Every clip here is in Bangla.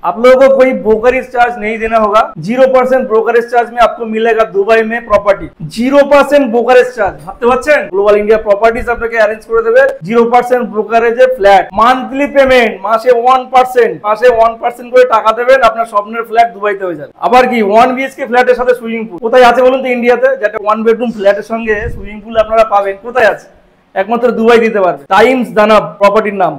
आप लोगों को कोई ब्रोकरेज चार्ज नहीं देना होगा। 0% ब्रोकरेज चार्ज में आपको मिलेगा दुबई में प्रॉपर्टी। 0% ব্রোকারেজ চার্জ, ভাবতে পারছেন? গ্লোবাল ইন্ডিয়া প্রপার্টিজ আপনাকে অ্যারেঞ্জ করে দেবে 0% ব্রোকারেজে ফ্ল্যাট। মান্থলি পেমেন্ট মাসে 1% করে টাকা দেবেন, আপনার স্বপ্নের ফ্ল্যাট দুবাইতে হয়ে যাবে। আবার কি 1 BHK ফ্ল্যাটের সাথে সুইমিং পুল কোথায় আছে বলুন তো ইন্ডিয়াতে? যেটা 1 বেডরুম ফ্ল্যাটের সঙ্গে সুইমিং পুল আপনারা পাবেন, কোথায় আছে? একমাত্র দুবাই দিতে পারবে। টাইমস দানাব প্রপার্টির নাম।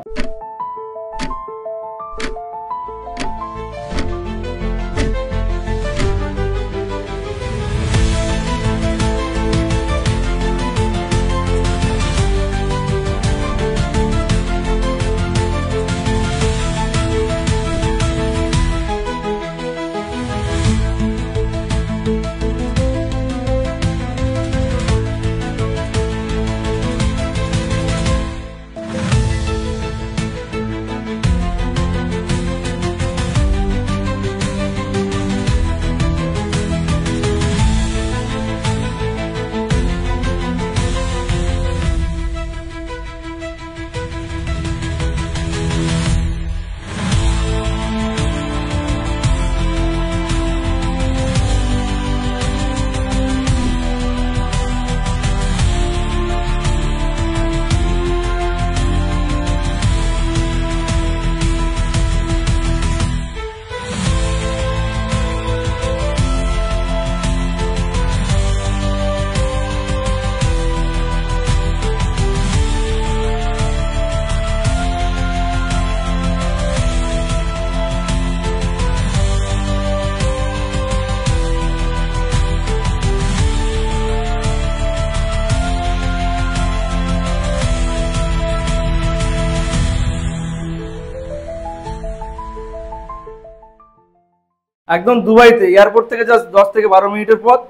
একদম দুবাইতে এয়ারপোর্ট থেকে জাস্ট 10 থেকে 12 মিনিটের পথ।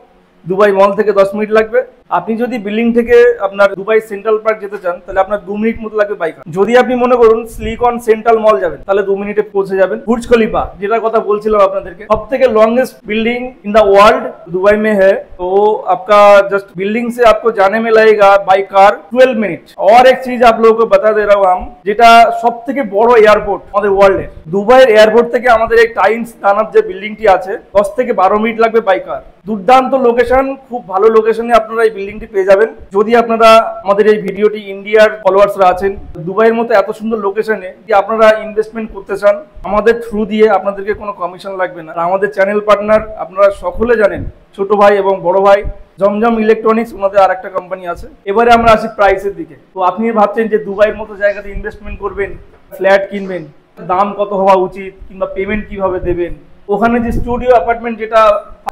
দুবাই মল থেকে 10 মিনিট লাগবে। আপনি যদি বিল্ডিং থেকে আপনার দুবাই সেন্ট্রাল পার্ক যেতে চান তাহলে আপনার 2 মিনিট মতো লাগবে বাইক। যদি আপনি মনে করুন সিলিকন সেন্ট্রাল মল যাবেন তাহলে 2 মিনিটে পৌঁছে যাবেন। বুর্জ খলিফা যেটা কথা বলছিলাম আপনাদেরকে, सबसे longest building in the world Dubai में है। तो आपका जस्ट बिल्डिंग से आपको जाने में लगेगा बाई कार 12 मिनट। और एक चीज आप लोगों को बता दे रहा हूँ हम, যেটা সবথেকে বড় এয়ারপোর্ট আমাদের ওয়ার্ল্ডে, দুবাইয়ের এয়ারপোর্ট থেকে আমাদের এই টাইমস দানাব যে বিল্ডিংটি আছে 10 থেকে 12 মিনিট লাগবে বাই কার। দুর্দান্ত লোকেশন, খুব ভালো লোকেশনে আপনারা এই বিল্ডিংটি পেয়ে যাবেন। যদি আপনারা আমাদের এই ভিডিওটি ইন্ডিয়ার ফলোয়ার্সরা আছেন, দুবাইয়ের মতো এত সুন্দর লোকেশনে যে আপনারা ইনভেস্টমেন্ট করতে চান, আমাদের থ্রু দিয়ে আপনাদেরকে কোনো কমিশন লাগবে না। আমাদের চ্যানেল পার্টনার আপনারা সকলে জানেন, ছোট ভাই এবং বড় ভাই জমজম ইলেকট্রনিক্স, ওনাদের আর একটা কোম্পানি আছে। এবারে আমরা আসি প্রাইসের দিকে। তো আপনি ভাবছেন যে দুবাইয়ের মতো জায়গাতে ইনভেস্টমেন্ট করবেন, ফ্ল্যাট কিনবেন, দাম কত হওয়া উচিত কিংবা পেমেন্ট কিভাবে দেবেন। ওখানে যে স্টুডিও অ্যাপার্টমেন্ট যেটা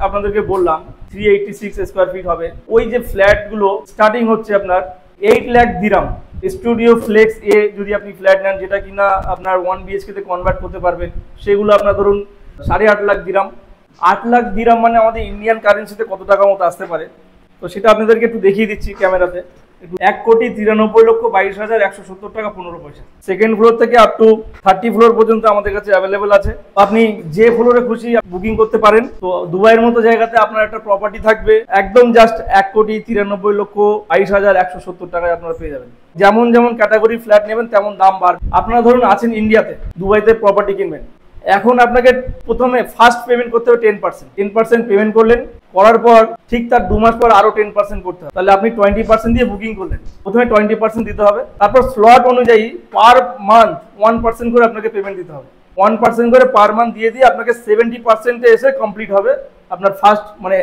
আপনাদেরকে বললাম 386 স্কোয়ার ফিট হবে, ওই যে ফ্ল্যাটগুলো স্টার্টিং হচ্ছে আপনার 8 লাখ দিরাম। স্টুডিও ফ্লেক্স এ যদি আপনি ফ্ল্যাট নেন যেটা কিনা আপনার 1 BHK তে কনভার্ট করতে পারবেন, সেগুলো আপনার ধরুন 8.5 লাখ দিরাম। 8 লাখ দিরাম মানে আমাদের ইন্ডিয়ান কারেন্সিতে কত টাকা মতো আসতে পারে, তো সেটা আপনাদেরকে একটু দেখিয়ে দিচ্ছি ক্যামেরাতে। 1,93,22,170 টাকা 15 পয়সা। সেকেন্ড ফ্লোর থেকে আপ টু 30 ফ্লোর পর্যন্ত আমাদের কাছে অ্যাভেলেবেল আছে। আপনি যে ফ্লোরে খুশি বুকিং করতে পারেন। তো দুবাইয়ের মতো জায়গাতে আপনার একটা প্রপার্টি থাকবে একদম জাস্ট 1,93,22,170 টাকায় আপনারা পেয়ে যাবেন। যেমন যেমন ক্যাটাগরি ফ্ল্যাট নেবেন তেমন দাম বাড়বে। আপনারা ধরুন আছেন ইন্ডিয়াতে, দুবাইতে প্রপার্টি কিনবেন, এখন আপনাকে প্রথমে ফার্স্ট পেমেন্ট করতে হবে 10% পেমেন্ট করলেন, করার পর ঠিক তার 2 মাস পর আরো 10% করতে হবে। তাহলে আপনি 20% দিয়ে বুকিং করলেন, প্রথমে 20% দিতে হবে। তারপর স্লট অনুযায়ী পার মান্থ 1% করে আপনাকে পেমেন্ট দিতে হবে। 1% করে পার মান্থ দিয়ে দিয়ে আপনাকে 70% এসে কমপ্লিট হবে আপনার ফার্স্ট, মানে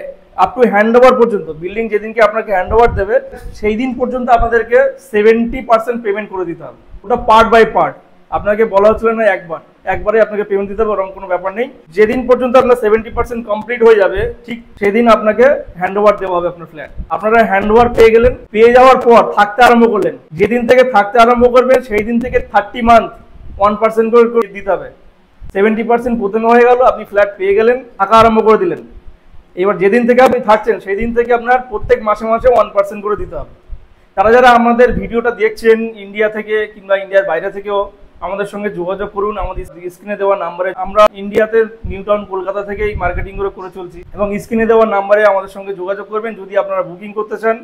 আপ টু হ্যান্ড ওভার পর্যন্ত। বিল্ডিং যেদিনকে আপনাকে হ্যান্ড ওভার দেবে সেই দিন পর্যন্ত আপনাদেরকে 70% পেমেন্ট করে দিতে হবে। ওটা পার্ট বাই পার্ট, আপনাকে বলা হচ্ছিল না একবারে আপনাকে পেমেন্ট দিতে হবে, ওরকম কোনো ব্যাপার নেই। যেদিন পর্যন্ত আপনার 70% কমপ্লিট হয়ে যাবে ঠিক সেদিন আপনাকে হ্যান্ড ওভার দেওয়া হবে আপনার ফ্ল্যাট। আপনারা হ্যান্ড ওভার পেয়ে গেলেন, পেয়ে যাওয়ার পর থাকতে আরম্ভ করলেন। যেদিন থেকে থাকতে আরম্ভ করবেন সেই দিন থেকে 30 মান্থ 1% করে দিতে হবে। 70% প্রথমে হয়ে গেল, আপনি ফ্ল্যাট পেয়ে গেলেন, থাকা আরম্ভ করে দিলেন। এবার যেদিন থেকে আপনি থাকছেন সেই দিন থেকে আপনার প্রত্যেক মাসে মাসে 1% করে দিতে হবে। তারা যারা আমাদের ভিডিওটা দেখছেন ইন্ডিয়া থেকে কিংবা ইন্ডিয়ার বাইরে থেকেও আমাদের সঙ্গে যোগাযোগ করুন। আমাদের স্ক্রিনে দেওয়া নাম্বারে, আমরা ইন্ডিয়াতে নিউ টাউন কলকাতা থেকেই মার্কেটিং করে চলছি, এবং স্ক্রিনে দেওয়া নাম্বারে আমাদের সঙ্গে যোগাযোগ করবেন যদি আপনারা বুকিং করতে চান।